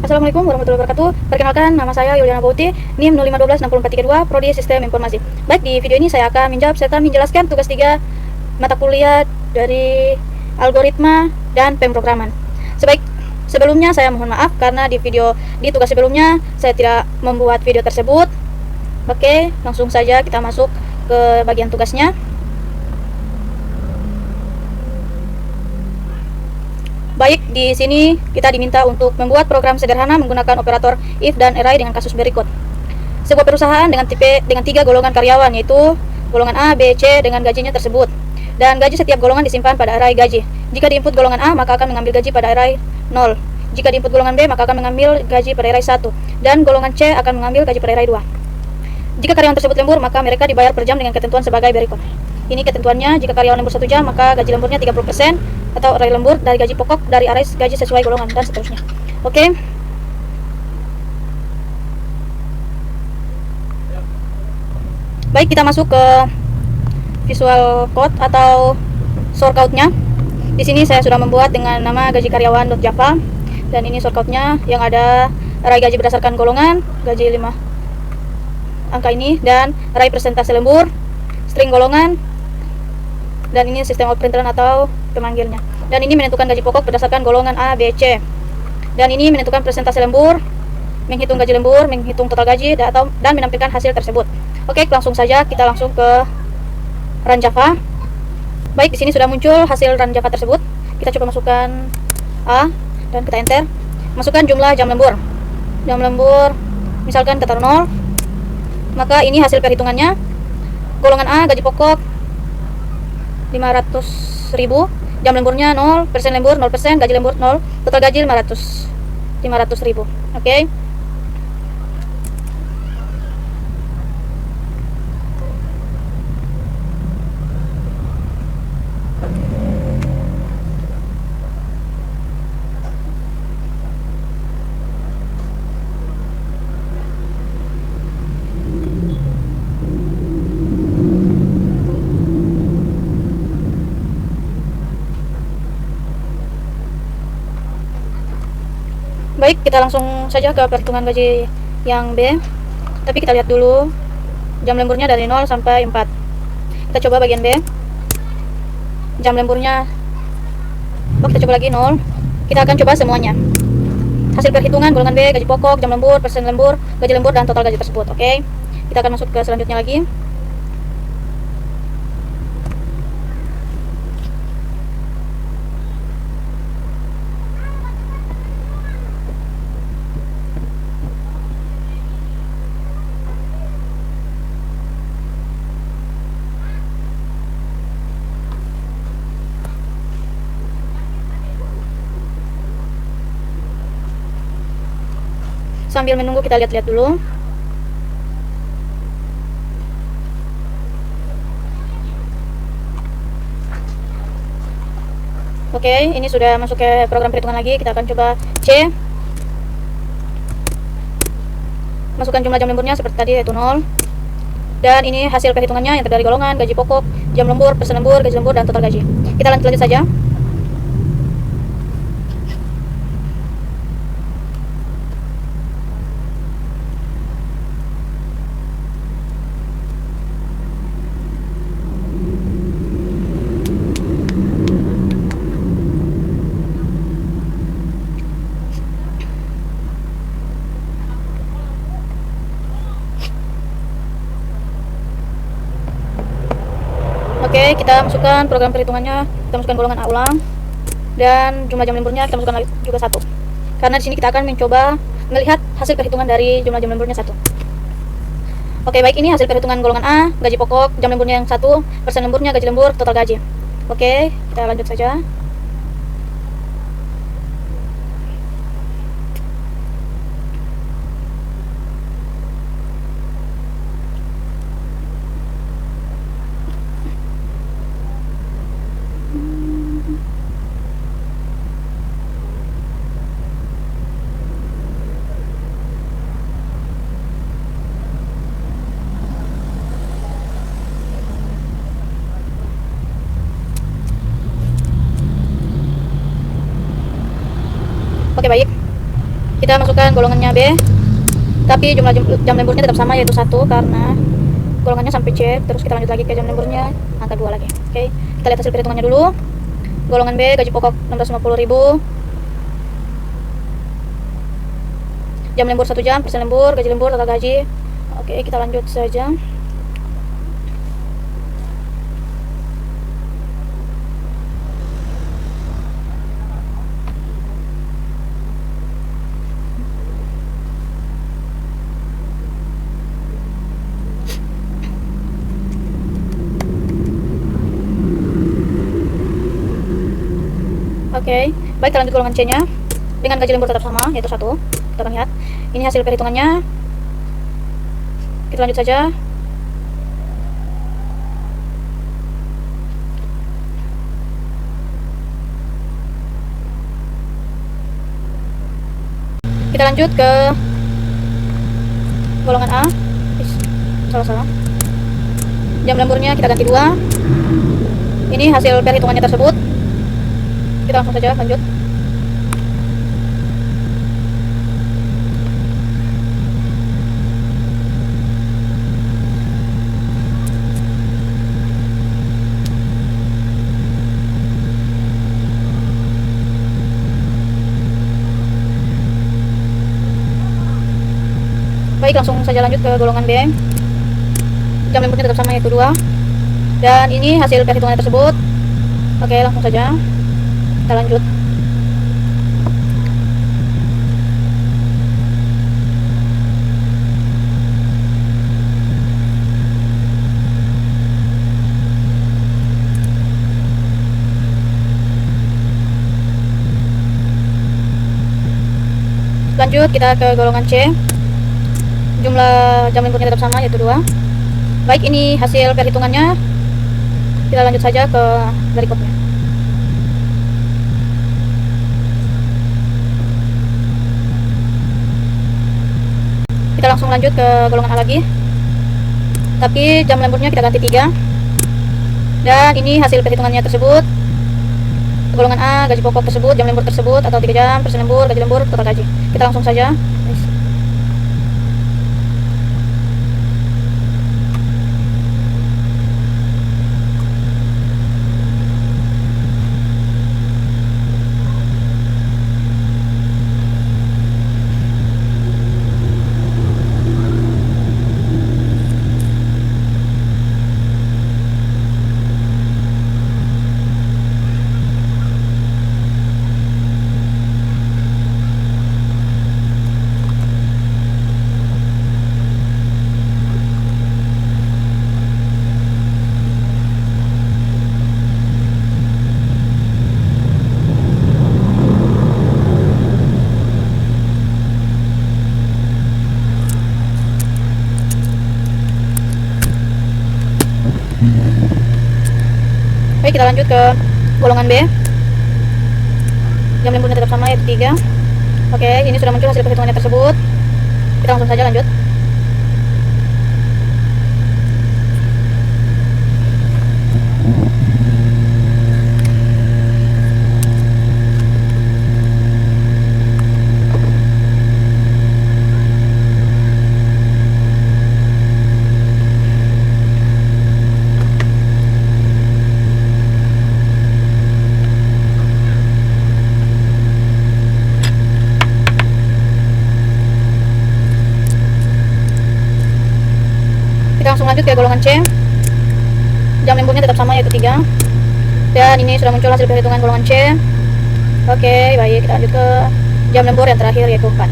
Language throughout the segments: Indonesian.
Assalamualaikum warahmatullahi wabarakatuh. Perkenalkan, nama saya Yuliana Bauti, NIM 05126432, Prodi Sistem Informasi. Baik, di video ini saya akan menjawab serta menjelaskan tugas 3 mata kuliah dari algoritma dan pemrograman. Sebelumnya saya mohon maaf karena di tugas sebelumnya saya tidak membuat video tersebut. Oke, langsung saja kita masuk ke bagian tugasnya. Baik, di sini kita diminta untuk membuat program sederhana menggunakan operator if dan array dengan kasus berikut. Sebuah perusahaan dengan 3 golongan karyawan, yaitu golongan A, B, C dengan gajinya tersebut. Dan gaji setiap golongan disimpan pada array gaji. Jika diinput golongan A, maka akan mengambil gaji pada array 0. Jika diinput golongan B, maka akan mengambil gaji pada array 1. Dan golongan C akan mengambil gaji pada array 2. Jika karyawan tersebut lembur, maka mereka dibayar per jam dengan ketentuan sebagai berikut. Ini ketentuannya, jika karyawan lembur 1 jam, maka gaji lemburnya 30% atau array lembur dari gaji pokok dari array gaji sesuai golongan, dan seterusnya. Oke. Baik, kita masuk ke Visual Code atau shortcut-nya. Di sini saya sudah membuat dengan nama gaji karyawan.java, dan ini shortcut-nya yang ada array gaji berdasarkan golongan, gaji 5 angka ini, dan array persentase lembur, string golongan, dan ini sistem out println atau pemanggilnya. Dan ini menentukan gaji pokok berdasarkan golongan A, B, C. Dan ini menentukan persentase lembur, menghitung gaji lembur, menghitung total gaji, dan menampilkan hasil tersebut. Oke, langsung saja kita langsung ke run Java. Baik, di sini sudah muncul hasil run Java tersebut. Kita coba masukkan A dan kita enter. Masukkan jumlah jam lembur. Jam lembur misalkan kita taruh 0. Maka ini hasil perhitungannya. Golongan A gaji pokok 500.000, jam lemburnya 0, persen lembur 0%, gaji lembur 0, total gaji 500.000. Oke. Baik, kita langsung saja ke perhitungan gaji yang B. Tapi kita lihat dulu jam lemburnya dari 0 sampai 4. Kita coba bagian B. Jam lemburnya, kita coba lagi 0. Kita akan coba semuanya. Hasil perhitungan golongan B, gaji pokok, jam lembur, persen lembur, gaji lembur, dan total gaji tersebut. Oke. Kita akan masuk ke selanjutnya lagi. Sambil menunggu kita lihat-lihat dulu. Oke, ini sudah masuk ke program perhitungan lagi. Kita akan coba C. Masukkan jumlah jam lemburnya seperti tadi, yaitu 0. Dan ini hasil perhitungannya yang terdiri dari golongan, gaji pokok, jam lembur, persen lembur, gaji lembur, dan total gaji. Kita lanjut saja. Oke, kita masukkan program perhitungannya, kita masukkan golongan A ulang, dan jumlah jam lemburnya kita masukkan juga 1. Karena di sini kita akan mencoba melihat hasil perhitungan dari jumlah jam lemburnya 1. Oke, baik, ini hasil perhitungan golongan A, gaji pokok, jam lemburnya yang 1, persen lemburnya, gaji lembur, total gaji. Oke, kita lanjut saja. Oke, baik. kita masukkan golongannya B, tapi jumlah jam lemburnya tetap sama, yaitu 1 karena golongannya sampai C. Terus kita lanjut lagi ke jam lemburnya angka 2 lagi. Oke, kita lihat hasil perhitungannya dulu. Golongan B gaji pokok 650.000, jam lembur 1 jam, persen lembur, gaji lembur, total gaji. Oke, kita lanjut saja. Oke, baik, kita lanjut golongan C-nya dengan gaji lembur tetap sama, yaitu 1. Kita akan lihat. Ini hasil perhitungannya. Kita lanjut saja. Kita lanjut ke golongan A. Salah. Jam lemburnya kita ganti 2. Ini hasil perhitungannya tersebut. Kita langsung saja lanjut. Baik, langsung saja lanjut ke golongan B. Jam lemburnya tetap sama, yaitu 2. Dan ini hasil perhitungannya tersebut. Oke, langsung saja kita lanjut. Lanjut kita ke golongan C. Jumlah jam lemburnya tetap sama, yaitu 2. Baik, ini hasil perhitungannya. Kita lanjut saja ke berikutnya. Kita langsung lanjut ke golongan A lagi, tapi jam lemburnya kita ganti 3. Dan ini hasil perhitungannya tersebut. Golongan A, gaji pokok tersebut, jam lembur tersebut, atau 3 jam, persen lembur, gaji lembur, total gaji. Kita langsung saja. Baik, kita lanjut ke golongan B. Jam lemburnya tetap sama, yaitu 3. Oke, ini sudah muncul hasil perhitungannya tersebut. Kita langsung saja lanjut. Kita langsung lanjut ke golongan C. Jam lemburnya tetap sama, yaitu 3. Dan ini sudah muncul hasil perhitungan golongan C. Oke, baik, kita lanjut ke jam lembur yang terakhir, yaitu 4.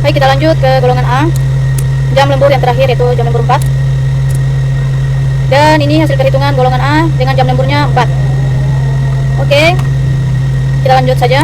Baik, kita lanjut ke golongan A. Jam lembur yang terakhir, yaitu jam lembur 4. Dan ini hasil perhitungan golongan A dengan jam lemburnya 4. Oke, kita lanjut saja.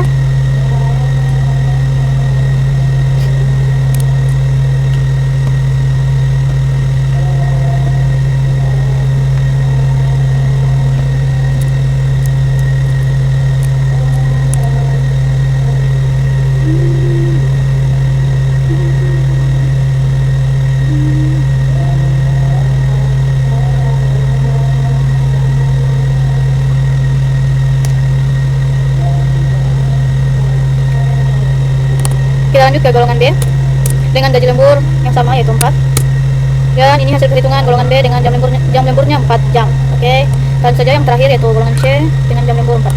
lanjut ke golongan B dengan gaji lembur yang sama, yaitu 4. Dan ini hasil perhitungan golongan B dengan jam lemburnya 4 jam. Oke, lanjut saja yang terakhir, yaitu golongan C dengan jam lembur 4.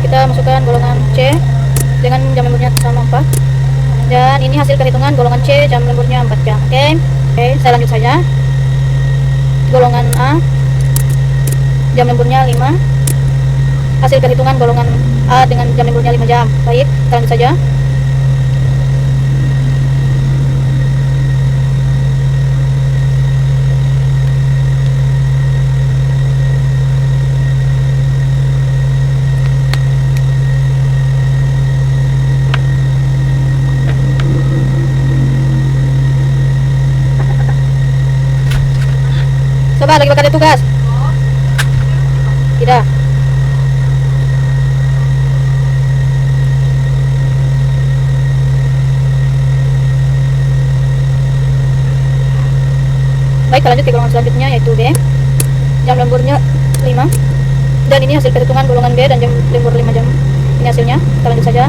Kita masukkan golongan C dengan jam lemburnya sama 4, dan ini hasil perhitungan golongan C jam lemburnya 4 jam. Oke, saya lanjut saja. Golongan A jam lemburnya 5, hasil perhitungan golongan A dengan jam lemburnya 5 jam. Baik, kita lanjut saja. Coba lagi bakal ada tugas. Tidak. Baik, lanjut ke golongan selanjutnya, yaitu B. Jam lemburnya 5. Dan ini hasil perhitungan golongan B dan jam lembur 5 jam. Ini hasilnya. Kita lanjut saja.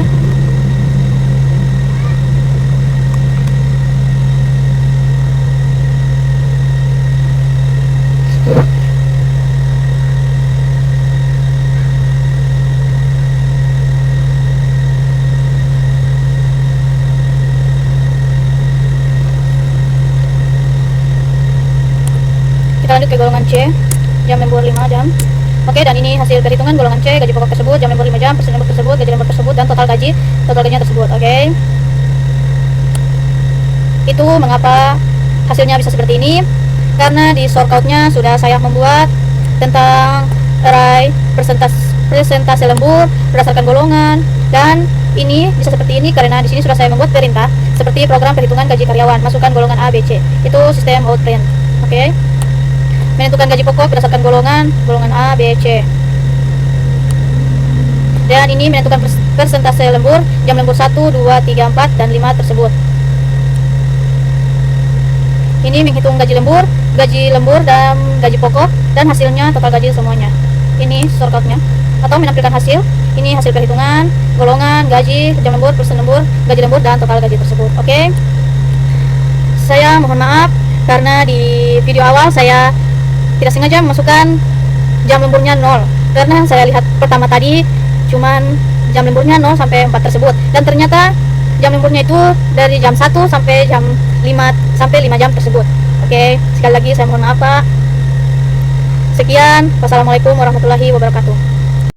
Kita lanjut ke golongan C, jam lembur 5 jam. Oke, dan ini hasil perhitungan golongan C, gaji pokok tersebut, jam lembur 5 jam, persen lembur tersebut, gaji lembur tersebut, dan total gajinya tersebut. Oke. Itu mengapa hasilnya bisa seperti ini? Karena di shortcutnya sudah saya membuat tentang array persentase lembur berdasarkan golongan, dan ini bisa seperti ini karena di sini sudah saya membuat perintah seperti program perhitungan gaji karyawan, masukkan golongan A, B, C. Itu sistem outprint. Oke. Menentukan gaji pokok berdasarkan golongan A, B, C. Dan ini menentukan persentase lembur, jam lembur 1, 2, 3, 4, dan 5 tersebut. Ini menghitung gaji lembur dan gaji pokok, dan hasilnya total gaji semuanya. Ini shortcutnya, atau menampilkan hasil. Ini hasil perhitungan golongan, gaji, jam lembur, persen lembur, gaji lembur, dan total gaji tersebut. Oke. Saya mohon maaf karena di video awal saya tidak sengaja memasukkan jam lemburnya 0, karena saya lihat pertama tadi cuman jam lemburnya 0 sampai 4 tersebut, dan ternyata jam lemburnya itu dari jam 1 sampai jam 5 jam tersebut. Oke, sekali lagi saya mohon maaf Pak. Sekian, wassalamualaikum warahmatullahi wabarakatuh.